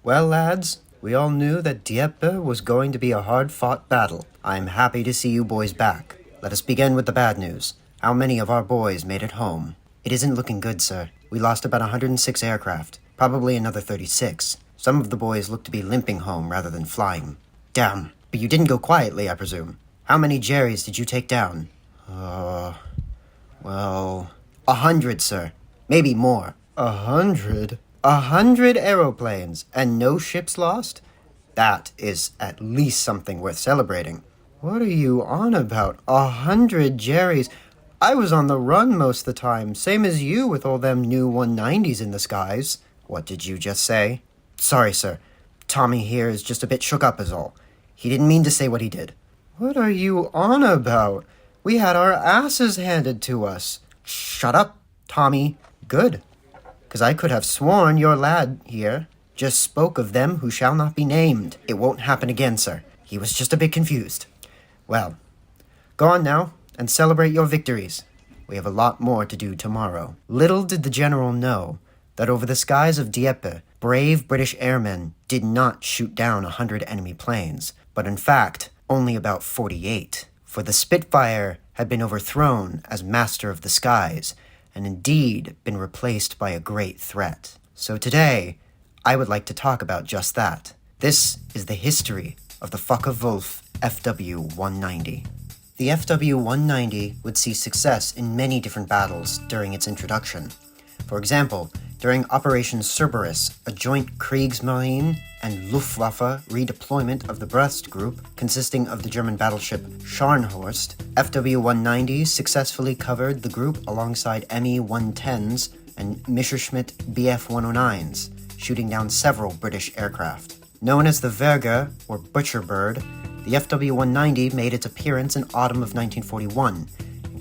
Well, lads, we all knew that Dieppe was going to be a hard-fought battle. I'm happy to see you boys back. Let us begin with the bad news. How many of our boys made it home? It isn't looking good, sir. We lost about 106 aircraft, probably another 36. Some of the boys look to be limping home rather than flying. Damn, but you didn't go quietly, I presume. How many Jerrys did you take down? 100, sir. Maybe more. 100? 100 aeroplanes, and no ships lost? That is at least something worth celebrating. What are you on about? 100 Jerrys? I was on the run most of the time, same as you with all them new 190s in the skies. What did you just say? Sorry, sir. Tommy here is just a bit shook up is all. He didn't mean to say what he did. What are you on about? We had our asses handed to us. Shut up, Tommy. Good. 'Cause I could have sworn your lad here just spoke of them who shall not be named. It won't happen again, sir. He was just a bit confused. Well, go on now and celebrate your victories. We have a lot more to do tomorrow. Little did the general know that over the skies of Dieppe, brave British airmen did not shoot down 100 enemy planes, but in fact, only about 48. For the Spitfire had been overthrown as master of the skies, and indeed been replaced by a great threat. So today, I would like to talk about just that. This is the history of the Focke-Wulf FW-190. The FW-190 would see success in many different battles during its introduction. For example, during Operation Cerberus, a joint Kriegsmarine and Luftwaffe redeployment of the Brest Group, consisting of the German battleship Scharnhorst, FW-190 successfully covered the group alongside Me-110s and Messerschmitt Bf-109s, shooting down several British aircraft. Known as the Verger, or Butcher Bird, the FW-190 made its appearance in autumn of 1941,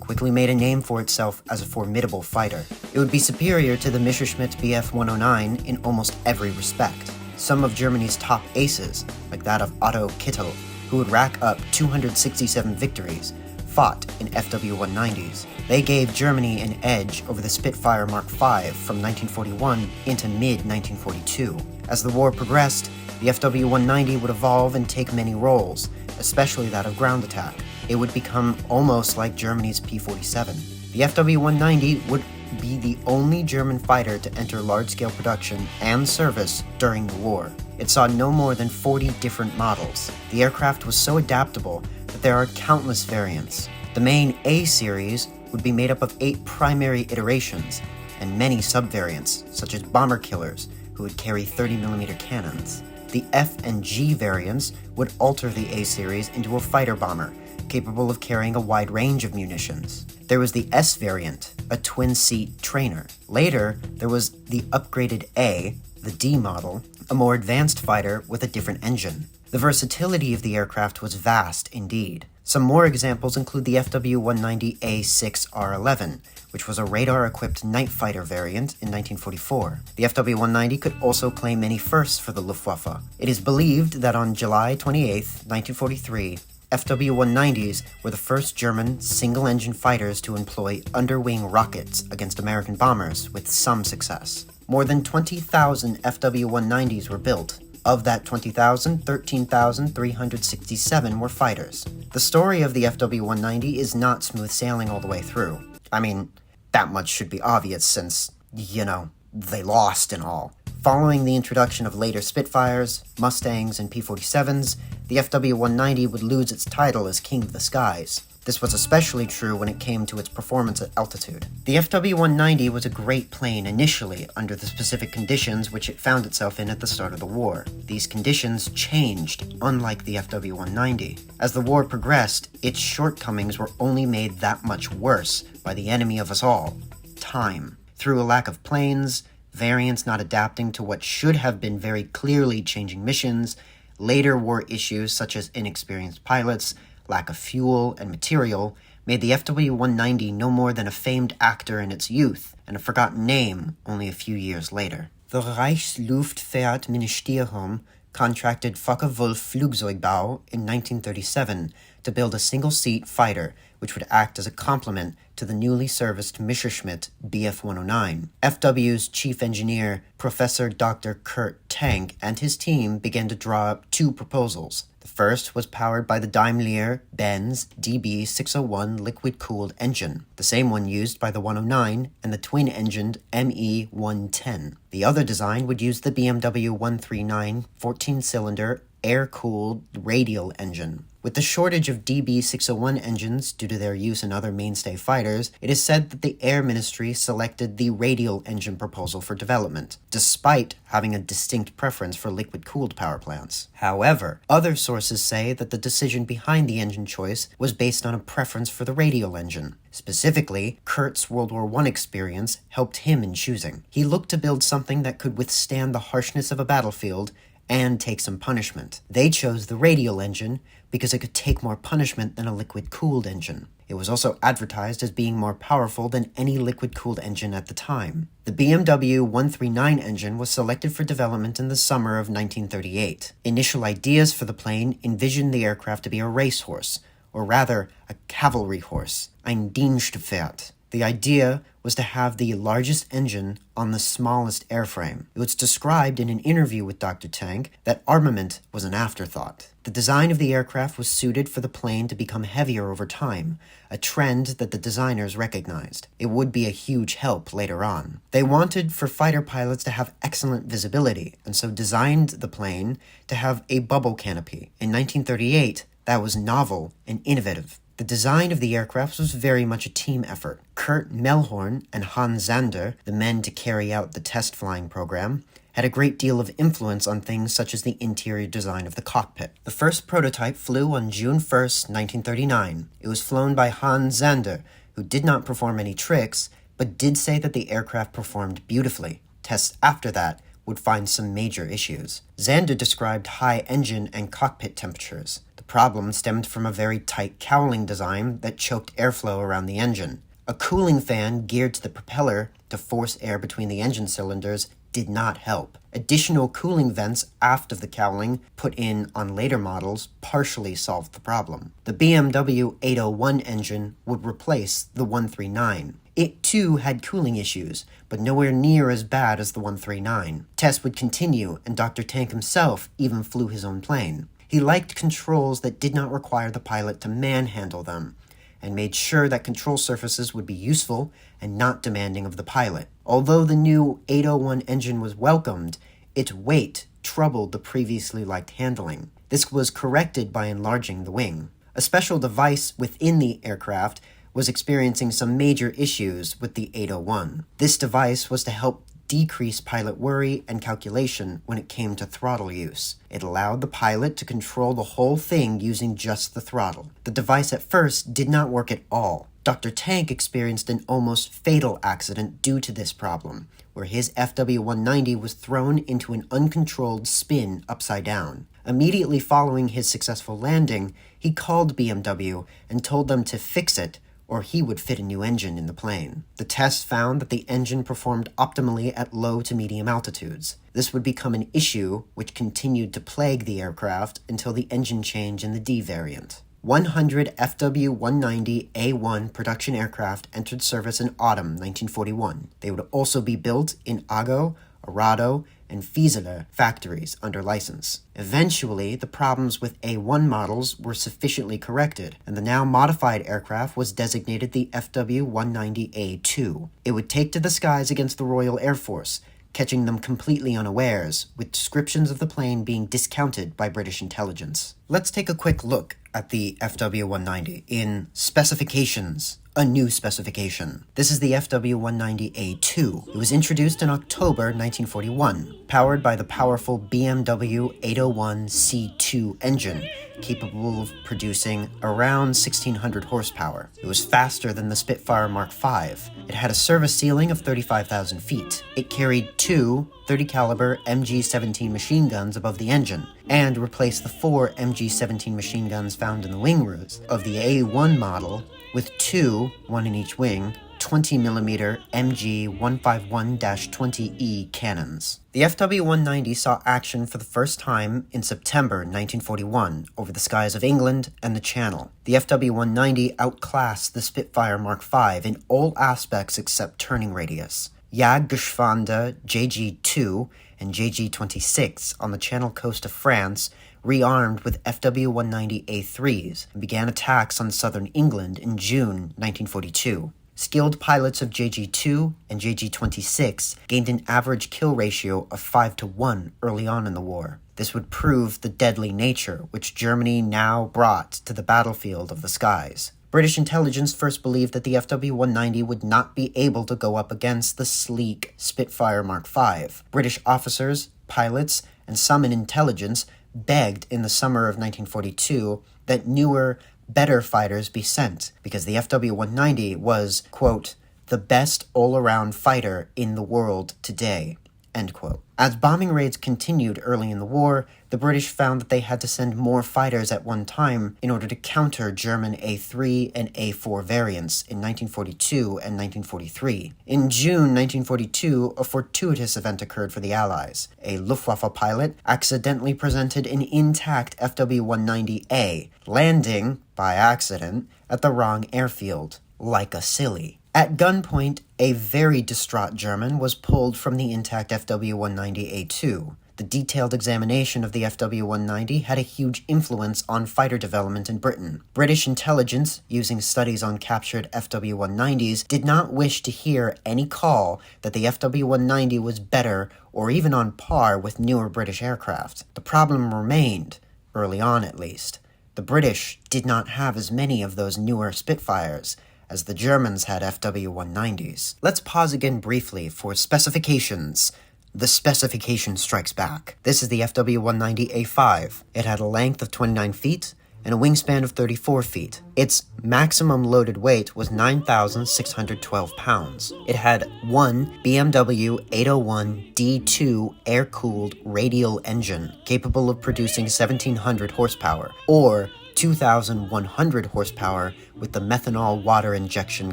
quickly made a name for itself as a formidable fighter. It would be superior to the Messerschmitt Bf-109 in almost every respect. Some of Germany's top aces, like that of Otto Kittel, who would rack up 267 victories, fought in FW-190s. They gave Germany an edge over the Spitfire Mark V from 1941 into mid-1942. As the war progressed, the FW-190 would evolve and take many roles, especially that of ground attack. It would become almost like Germany's P-47. The FW-190 would be the only German fighter to enter large-scale production and service during the war. It saw no more than 40 different models. The aircraft was so adaptable that there are countless variants. The main A series would be made up of 8 primary iterations and many subvariants, such as bomber killers, who would carry 30mm cannons. The F and G variants would alter the A series into a fighter bomber, capable of carrying a wide range of munitions. There was the S variant, a twin-seat trainer. Later, there was the upgraded A, the D model, a more advanced fighter with a different engine. The versatility of the aircraft was vast indeed. Some more examples include the FW-190A6R11, which was a radar-equipped night fighter variant in 1944. The FW-190 could also claim many firsts for the Luftwaffe. It is believed that on July 28, 1943, FW-190s were the first German single-engine fighters to employ underwing rockets against American bombers with some success. More than 20,000 FW-190s were built. Of that 20,000, 13,367 were fighters. The story of the FW-190 is not smooth sailing all the way through. I mean, that much should be obvious since, they lost and all. Following the introduction of later Spitfires, Mustangs, and P-47s, the FW-190 would lose its title as King of the Skies. This was especially true when it came to its performance at altitude. The FW-190 was a great plane initially under the specific conditions which it found itself in at the start of the war. These conditions changed, unlike the FW-190. As the war progressed, its shortcomings were only made that much worse by the enemy of us all, time. Through a lack of planes, variants not adapting to what should have been very clearly changing missions, later war issues such as inexperienced pilots, lack of fuel and material, made the FW-190 no more than a famed actor in its youth and a forgotten name only a few years later. The Reichsluftfahrtministerium contracted Focke-Wulf Flugzeugbau in 1937 to build a single-seat fighter which would act as a complement to the newly serviced Messerschmitt Bf-109. FW's chief engineer, Professor Dr. Kurt Tank, and his team began to draw up two proposals. The first was powered by the Daimler-Benz DB601 liquid-cooled engine, the same one used by the 109 and the twin-engined ME-110. The other design would use the BMW 139 14-cylinder air-cooled radial engine. With the shortage of DB601 engines due to their use in other mainstay fighters, it is said that the Air Ministry selected the radial engine proposal for development, despite having a distinct preference for liquid-cooled power plants. However, other sources say that the decision behind the engine choice was based on a preference for the radial engine. Specifically, Kurt's World War I experience helped him in choosing. He looked to build something that could withstand the harshness of a battlefield and take some punishment. They chose the radial engine because it could take more punishment than a liquid-cooled engine. It was also advertised as being more powerful than any liquid-cooled engine at the time. The BMW 139 engine was selected for development in the summer of 1938. Initial ideas for the plane envisioned the aircraft to be a racehorse, or rather, a cavalry horse, ein Dienstpferd. The idea was to have the largest engine on the smallest airframe. It was described in an interview with Dr. Tank that armament was an afterthought. The design of the aircraft was suited for the plane to become heavier over time, a trend that the designers recognized. It would be a huge help later on. They wanted for fighter pilots to have excellent visibility, and so designed the plane to have a bubble canopy. In 1938, that was novel and innovative. The design of the aircraft was very much a team effort. Kurt Melhorn and Hans Zander, the men to carry out the test flying program, had a great deal of influence on things such as the interior design of the cockpit. The first prototype flew on June 1st, 1939. It was flown by Hans Zander, who did not perform any tricks, but did say that the aircraft performed beautifully. Tests after that would find some major issues. Zander described high engine and cockpit temperatures. The problem stemmed from a very tight cowling design that choked airflow around the engine. A cooling fan geared to the propeller to force air between the engine cylinders did not help. Additional cooling vents aft of the cowling, put in on later models, partially solved the problem. The BMW 801 engine would replace the 139. It too had cooling issues, but nowhere near as bad as the 139. Tests would continue, and Dr. Tank himself even flew his own plane. He liked controls that did not require the pilot to manhandle them, and made sure that control surfaces would be useful and not demanding of the pilot. Although the new 801 engine was welcomed, its weight troubled the previously liked handling. This was corrected by enlarging the wing. A special device within the aircraft was experiencing some major issues with the 801. This device was to help decrease pilot worry and calculation when it came to throttle use. It allowed the pilot to control the whole thing using just the throttle. The device at first did not work at all. Dr. Tank experienced an almost fatal accident due to this problem, where his FW-190 was thrown into an uncontrolled spin upside down. Immediately following his successful landing, he called BMW and told them to fix it, or he would fit a new engine in the plane. The tests found that the engine performed optimally at low to medium altitudes. This would become an issue which continued to plague the aircraft until the engine change in the D variant. 100 FW-190A1 production aircraft entered service in autumn 1941. They would also be built in Ago, Arado, and Fieseler factories under license. Eventually, the problems with A1 models were sufficiently corrected, and the now modified aircraft was designated the FW-190A2. It would take to the skies against the Royal Air Force, catching them completely unawares, with descriptions of the plane being discounted by British intelligence. Let's take a quick look at the FW-190 in specifications. A new specification. This is the FW-190A2. It was introduced in October 1941, powered by the powerful BMW 801 C2 engine, capable of producing around 1,600 horsepower. It was faster than the Spitfire Mark V. It had a service ceiling of 35,000 feet. It carried two 30-caliber MG-17 machine guns above the engine, and replaced the four MG-17 machine guns found in the wing roots of the A1 model with two, one in each wing, 20mm MG-151-20E cannons. The FW-190 saw action for the first time in September 1941 over the skies of England and the Channel. The FW-190 outclassed the Spitfire Mark V in all aspects except turning radius. Jagdgeschwader JG-2 and JG-26 on the Channel coast of France rearmed with FW-190A3s and began attacks on southern England in June 1942. Skilled pilots of JG-2 and JG-26 gained an average kill ratio of 5-1 early on in the war. This would prove the deadly nature which Germany now brought to the battlefield of the skies. British intelligence first believed that the FW-190 would not be able to go up against the sleek Spitfire Mark V. British officers, pilots, and some in intelligence begged in the summer of 1942 that newer, better fighters be sent, because the FW-190 was, quote, the best all-around fighter in the world today, end quote. As bombing raids continued early in the war, the British found that they had to send more fighters at one time in order to counter German A3 and A4 variants in 1942 and 1943. In June 1942, a fortuitous event occurred for the Allies. A Luftwaffe pilot accidentally presented an intact FW-190A, landing, by accident, at the wrong airfield, like a silly. At gunpoint, a very distraught German was pulled from the intact FW-190A2. The detailed examination of the FW-190 had a huge influence on fighter development in Britain. British intelligence, using studies on captured FW-190s, did not wish to hear any call that the FW-190 was better or even on par with newer British aircraft. The problem remained, early on at least. The British did not have as many of those newer Spitfires as the Germans had FW-190s. Let's pause again briefly for specifications. The specification strikes back. This is the FW-190A5. It had a length of 29 feet and a wingspan of 34 feet. Its maximum loaded weight was 9,612 pounds. It had one BMW 801 D2 air-cooled radial engine capable of producing 1,700 horsepower, or 2,100 horsepower with the methanol water injection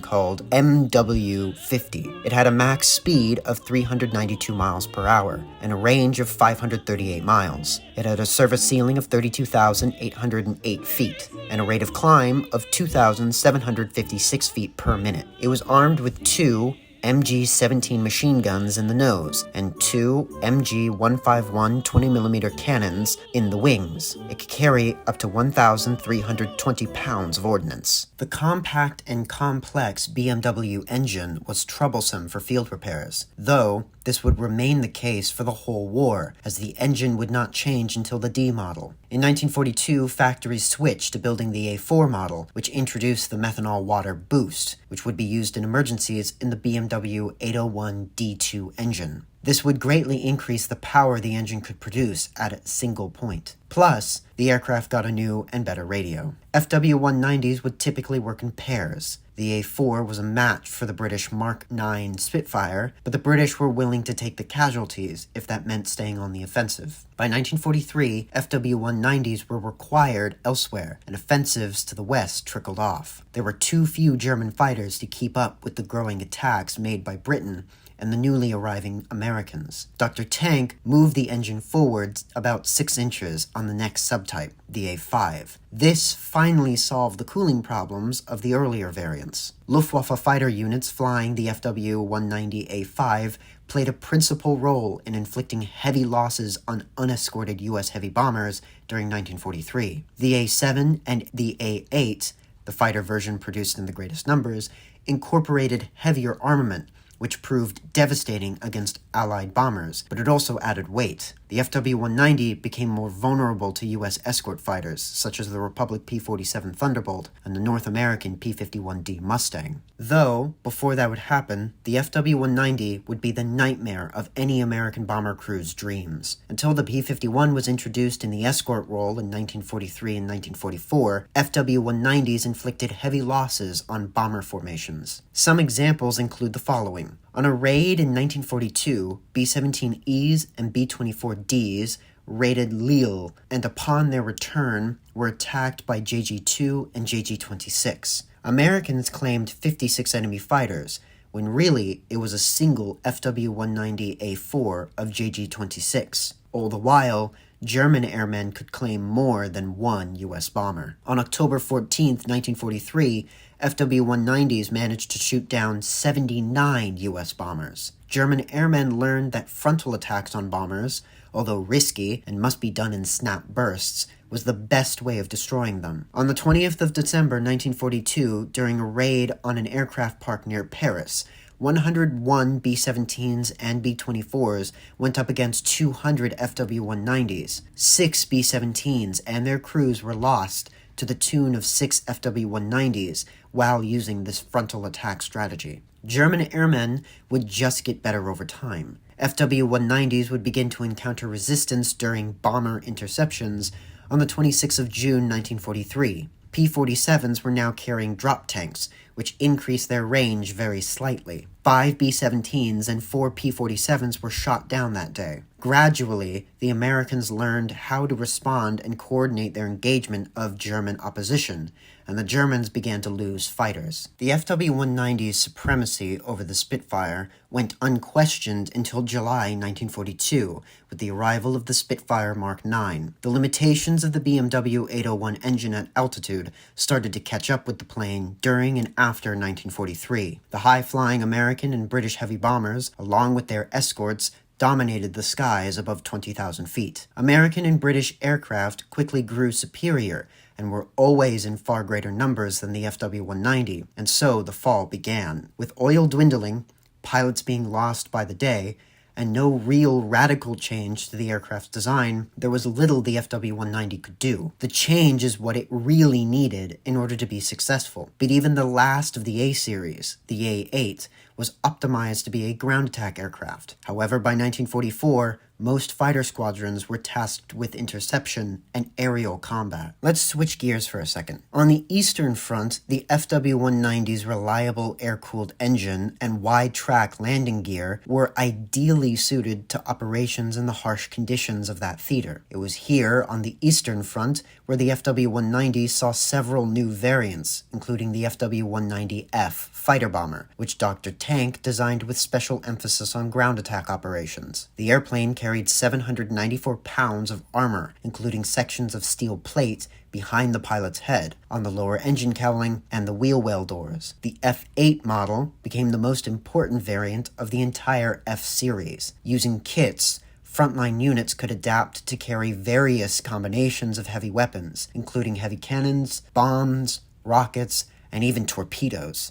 called MW50. It had a max speed of 392 miles per hour and a range of 538 miles. It had a service ceiling of 32,808 feet and a rate of climb of 2,756 feet per minute. It was armed with two MG-17 machine guns in the nose and two MG-151 20mm cannons in the wings. It could carry up to 1,320 pounds of ordnance. The compact and complex BMW engine was troublesome for field repairs, though this would remain the case for the whole war, as the engine would not change until the D model. In 1942, factories switched to building the A4 model, which introduced the methanol water boost, which would be used in emergencies in the BMW 801 D2 engine. This would greatly increase the power the engine could produce at a single point. Plus, the aircraft got a new and better radio. FW-190s would typically work in pairs. The A4 was a match for the British Mark IX Spitfire, but the British were willing to take the casualties if that meant staying on the offensive. By 1943, FW-190s were required elsewhere, and offensives to the west trickled off. There were too few German fighters to keep up with the growing attacks made by Britain and the newly arriving Americans. Dr. Tank moved the engine forward about 6 inches on the next subtype, the A5. This finally solved the cooling problems of the earlier variants. Luftwaffe fighter units flying the FW-190A5 played a principal role in inflicting heavy losses on unescorted U.S. heavy bombers during 1943. The A7 and the A8, the fighter version produced in the greatest numbers, incorporated heavier armament, which proved devastating against Allied bombers, but it also added weight. The FW-190 became more vulnerable to U.S. escort fighters, such as the Republic P-47 Thunderbolt and the North American P-51D Mustang. Though, before that would happen, the FW-190 would be the nightmare of any American bomber crew's dreams. Until the P-51 was introduced in the escort role in 1943 and 1944, FW-190s inflicted heavy losses on bomber formations. Some examples include the following. On a raid in 1942, B-17Es and B-24Ds raided Lille, and upon their return were attacked by JG-2 and JG-26. Americans claimed 56 enemy fighters, when really it was a single FW-190A4 of JG-26. All the while, German airmen could claim more than one U.S. bomber. On October 14, 1943, FW-190s managed to shoot down 79 U.S. bombers. German airmen learned that frontal attacks on bombers, although risky and must be done in snap bursts, was the best way of destroying them. On the 20th of December 1942, during a raid on an aircraft park near Paris, 101 B-17s and B-24s went up against 200 FW-190s. 6 B-17s and their crews were lost to the tune of 6 FW-190s while using this frontal attack strategy. German airmen would just get better over time. FW-190s would begin to encounter resistance during bomber interceptions on the 26th of June 1943. P-47s were now carrying drop tanks, which increased their range very slightly. 5 B-17s and 4 P-47s were shot down that day. Gradually, the Americans learned how to respond and coordinate their engagement of German opposition, and the Germans began to lose fighters. The FW-190's supremacy over the Spitfire went unquestioned until July 1942, with the arrival of the Spitfire Mark IX. The limitations of the BMW 801 engine at altitude started to catch up with the plane during and after 1943. The high-flying American and British heavy bombers, along with their escorts, dominated the skies above 20,000 feet. American and British aircraft quickly grew superior and were always in far greater numbers than the FW-190, and so the fall began. With oil dwindling, pilots being lost by the day, and no real radical change to the aircraft's design, there was little the FW-190 could do. The change is what it really needed in order to be successful. But even the last of the A-series, the A-8, was optimized to be a ground attack aircraft. However, by 1944, most fighter squadrons were tasked with interception and aerial combat. Let's switch gears for a second. On the Eastern Front, the FW-190's reliable air-cooled engine and wide-track landing gear were ideally suited to operations in the harsh conditions of that theater. It was here, on the Eastern Front, where the FW-190 saw several new variants, including the FW-190F fighter bomber, which Dr. Tank designed with special emphasis on ground attack operations. The airplane carried 794 pounds of armor, including sections of steel plate behind the pilot's head, on the lower engine cowling and the wheel well doors. The F-8 model became the most important variant of the entire F-series. Using kits, frontline units could adapt to carry various combinations of heavy weapons, including heavy cannons, bombs, rockets, and even torpedoes.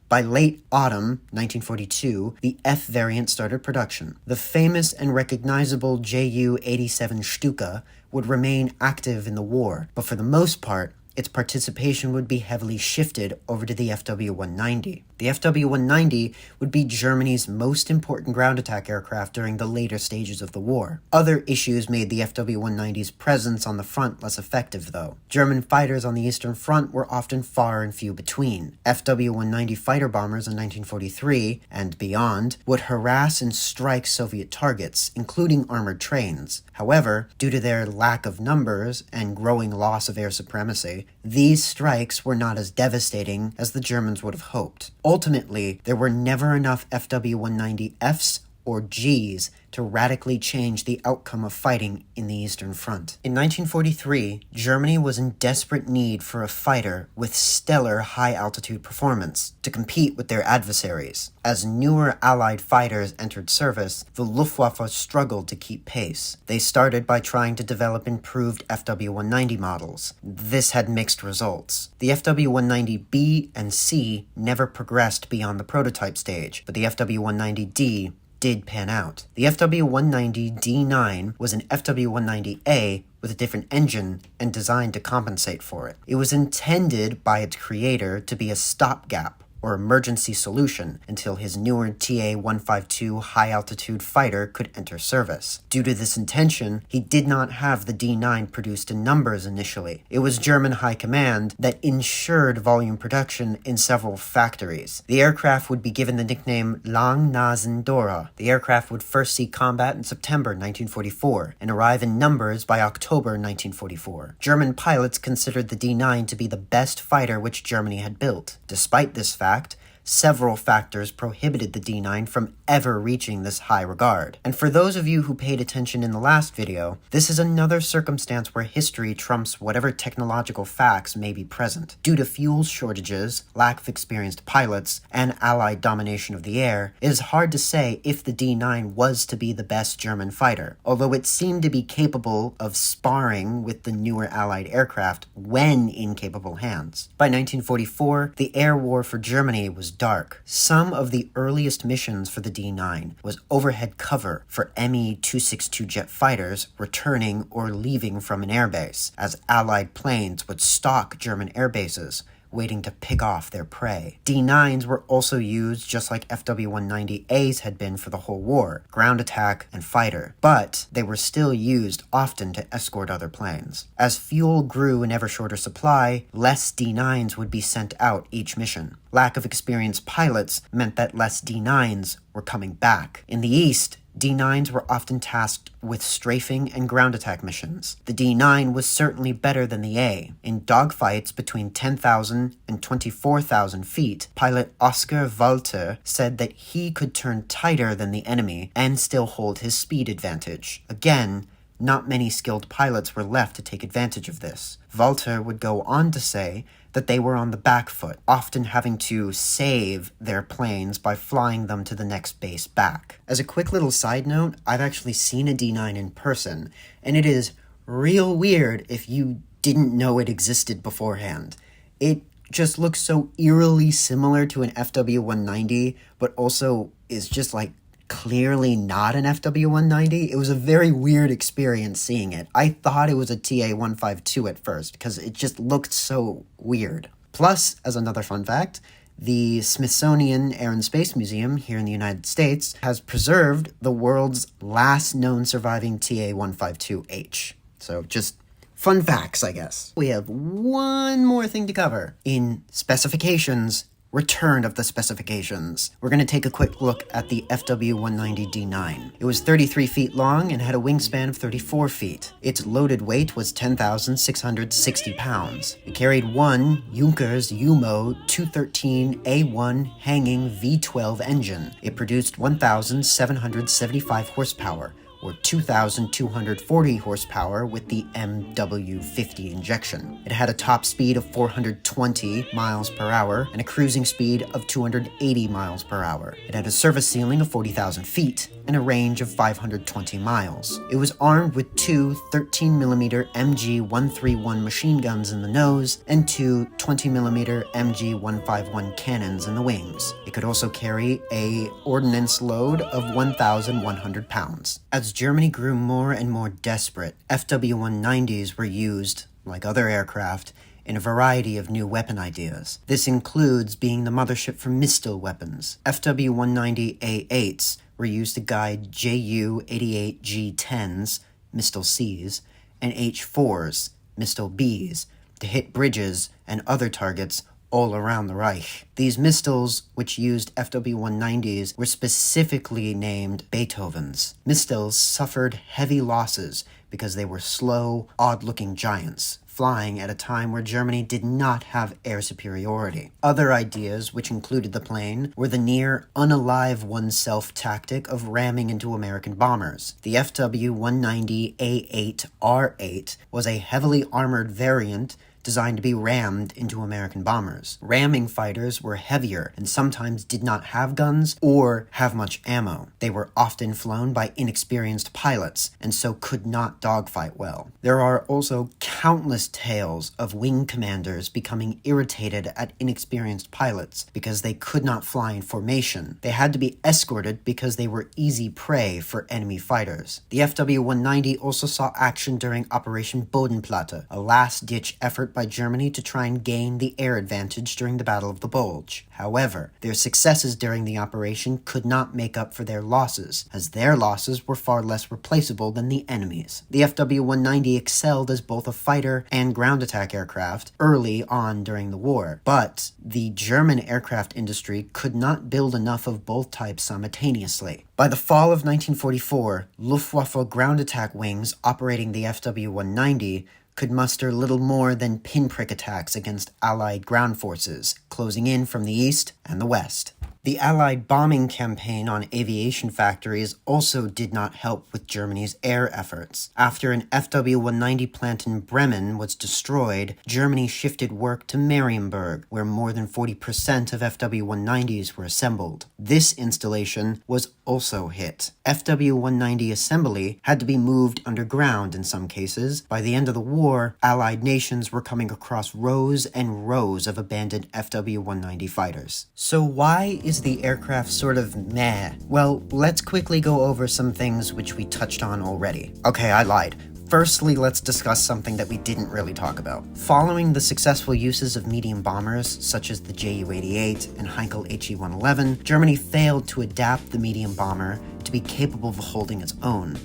By late autumn 1942, the F variant started production. The famous and recognizable Ju-87 Stuka would remain active in the war, but for the most part, its participation would be heavily shifted over to the FW-190. The FW-190 would be Germany's most important ground attack aircraft during the later stages of the war. Other issues made the FW-190's presence on the front less effective, though. German fighters on the Eastern Front were often far and few between. FW-190 fighter bombers in 1943 and beyond would harass and strike Soviet targets, including armored trains. However, due to their lack of numbers and growing loss of air supremacy, these strikes were not as devastating as the Germans would have hoped. Ultimately, there were never enough FW-190Fs or Gs to radically change the outcome of fighting in the Eastern Front. In 1943, Germany was in desperate need for a fighter with stellar high-altitude performance to compete with their adversaries. As newer Allied fighters entered service, the Luftwaffe struggled to keep pace. They started by trying to develop improved FW-190 models. This had mixed results. The FW-190B and C never progressed beyond the prototype stage, but the FW-190D did pan out. The FW-190D9 was an FW-190A with a different engine and designed to compensate for it. It was intended by its creator to be a stopgap or emergency solution until his newer TA-152 high-altitude fighter could enter service. Due to this intention, he did not have the D-9 produced in numbers initially. It was German High Command that ensured volume production in several factories. The aircraft would be given the nickname Lang-Nasen-Dora. The aircraft would first see combat in September 1944 and arrive in numbers by October 1944. German pilots considered the D-9 to be the best fighter which Germany had built. Despite this fact, several factors prohibited the D-9 from ever reaching this high regard. And for those of you who paid attention in the last video, this is another circumstance where history trumps whatever technological facts may be present. Due to fuel shortages, lack of experienced pilots, and Allied domination of the air, it is hard to say if the D-9 was to be the best German fighter, although it seemed to be capable of sparring with the newer Allied aircraft when in capable hands. By 1944, the air war for Germany was dark. Some of the earliest missions for the D-9 was overhead cover for Me-262 jet fighters returning or leaving from an airbase, as Allied planes would stalk German airbases, waiting to pick off their prey. D-9s were also used just like FW-190As had been for the whole war, ground attack and fighter, but they were still used often to escort other planes. As fuel grew in ever shorter supply, less D-9s would be sent out each mission. Lack of experienced pilots meant that less D-9s were coming back. In the East, D-9s were often tasked with strafing and ground attack missions. The D-9 was certainly better than the A. In dogfights between 10,000 and 24,000 feet, pilot Oskar Walter said that he could turn tighter than the enemy and still hold his speed advantage. Again, not many skilled pilots were left to take advantage of this. Walter would go on to say that they were on the back foot, often having to save their planes by flying them to the next base back. As a quick little side note, I've actually seen a D-9 in person, and it is real weird if you didn't know it existed beforehand. It just looks so eerily similar to an FW-190, but also is just like clearly not an FW-190. It was a very weird experience seeing it. I thought it was a TA-152 at first because it just looked so weird. Plus, as another fun fact, the Smithsonian Air and Space Museum here in the United States has preserved the world's last known surviving TA-152H. So just fun facts, I guess. We have one more thing to cover. In specifications, return of the specifications. We're going to take a quick look at the FW-190D9. It was 33 feet long and had a wingspan of 34 feet. Its loaded weight was 10,660 pounds. It carried one Junkers UMO 213A1 hanging V12 engine. It produced 1,775 horsepower, or 2,240 horsepower with the MW50 injection. It had a top speed of 420 miles per hour and a cruising speed of 280 miles per hour. It had a service ceiling of 40,000 feet and a range of 520 miles. It was armed with two 13mm MG131 machine guns in the nose and two 20mm MG151 cannons in the wings. It could also carry a ordnance load of 1,100 pounds. As Germany grew more and more desperate, FW-190s were used, like other aircraft, in a variety of new weapon ideas. This includes being the mothership for missile weapons. FW-190A8s were used to guide Ju-88G10s, missile Cs, and H-4s, missile Bs, to hit bridges and other targets all around the Reich. These missiles, which used FW-190s, were specifically named Beethovens. Missiles suffered heavy losses because they were slow, odd-looking giants, flying at a time where Germany did not have air superiority. Other ideas, which included the plane, were the near unalive oneself tactic of ramming into American bombers. The FW-190A8R8 was a heavily armored variant designed to be rammed into American bombers. Ramming fighters were heavier and sometimes did not have guns or have much ammo. They were often flown by inexperienced pilots and so could not dogfight well. There are also countless tales of wing commanders becoming irritated at inexperienced pilots because they could not fly in formation. They had to be escorted because they were easy prey for enemy fighters. The FW-190 also saw action during Operation Bodenplatte, a last-ditch effort by Germany to try and gain the air advantage during the Battle of the Bulge. However, their successes during the operation could not make up for their losses, as their losses were far less replaceable than the enemy's. The FW-190 excelled as both a fighter and ground attack aircraft early on during the war, but the German aircraft industry could not build enough of both types simultaneously. By the fall of 1944, Luftwaffe ground attack wings operating the FW-190 could muster little more than pinprick attacks against Allied ground forces, closing in from the east and the west. The Allied bombing campaign on aviation factories also did not help with Germany's air efforts. After an FW-190 plant in Bremen was destroyed, Germany shifted work to Marienburg, where more than 40% of FW-190s were assembled. This installation was also hit. FW-190 assembly had to be moved underground in some cases. By the end of the war, Allied nations were coming across rows and rows of abandoned FW-190 fighters. So why is the aircraft sort of meh? Well, let's quickly go over some things which we touched on already. Okay, I lied. Firstly, let's discuss something that we didn't really talk about. Following the successful uses of medium bombers, such as the Ju-88 and Heinkel HE-111, Germany failed to adapt the medium bomber to be capable of holding its own.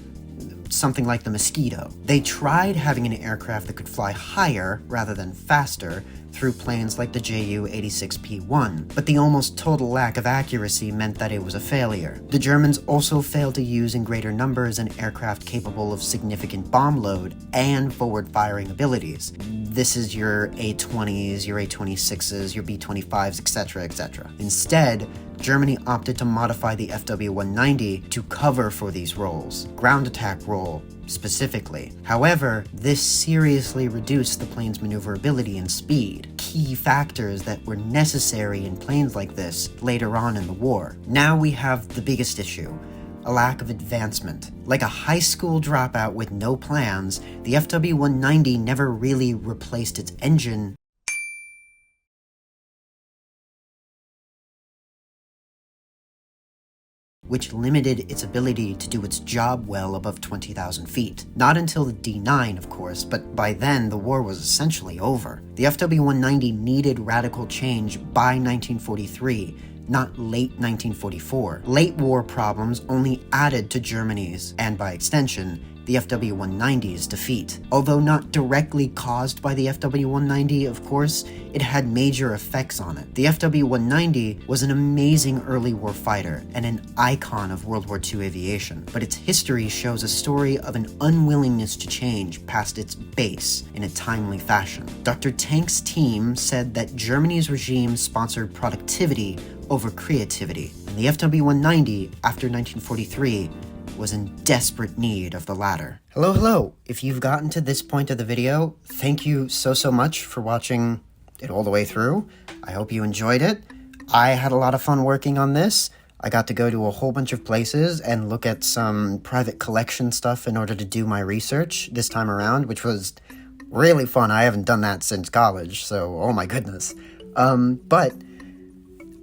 Something like the Mosquito. They tried having an aircraft that could fly higher rather than faster through planes like the Ju-86P1, but the almost total lack of accuracy meant that it was a failure. The Germans also failed to use in greater numbers an aircraft capable of significant bomb load and forward-firing abilities. This is your A-20s, your A-26s, your B-25s, etc., etc. Instead, Germany opted to modify the FW-190 to cover for these roles, ground attack role specifically. However, this seriously reduced the plane's maneuverability and speed, key factors that were necessary in planes like this later on in the war. Now we have the biggest issue, a lack of advancement. Like a high school dropout with no plans, the FW-190 never really replaced its engine, which limited its ability to do its job well above 20,000 feet. Not until the D9, of course, but by then the war was essentially over. The FW-190 needed radical change by 1943, not late 1944. Late war problems only added to Germany's, and by extension, the FW-190's defeat. Although not directly caused by the FW-190, of course, it had major effects on it. The FW-190 was an amazing early war fighter and an icon of World War II aviation, but its history shows a story of an unwillingness to change past its base in a timely fashion. Dr. Tank's team said that Germany's regime sponsored productivity over creativity, and the FW-190, after 1943, was in desperate need of the latter. Hello. If you've gotten to this point of the video, thank you so much for watching it all the way through. I hope you enjoyed it. I had a lot of fun working on this. I got to go to a whole bunch of places and look at some private collection stuff in order to do my research this time around, which was really fun. I haven't done that since college, so oh my goodness. But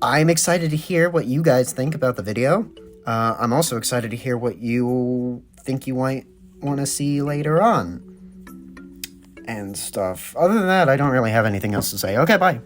I'm excited to hear what you guys think about the video. I'm also excited to hear what you think you might want to see later on and stuff. Other than that, I don't really have anything else to say. Okay, bye.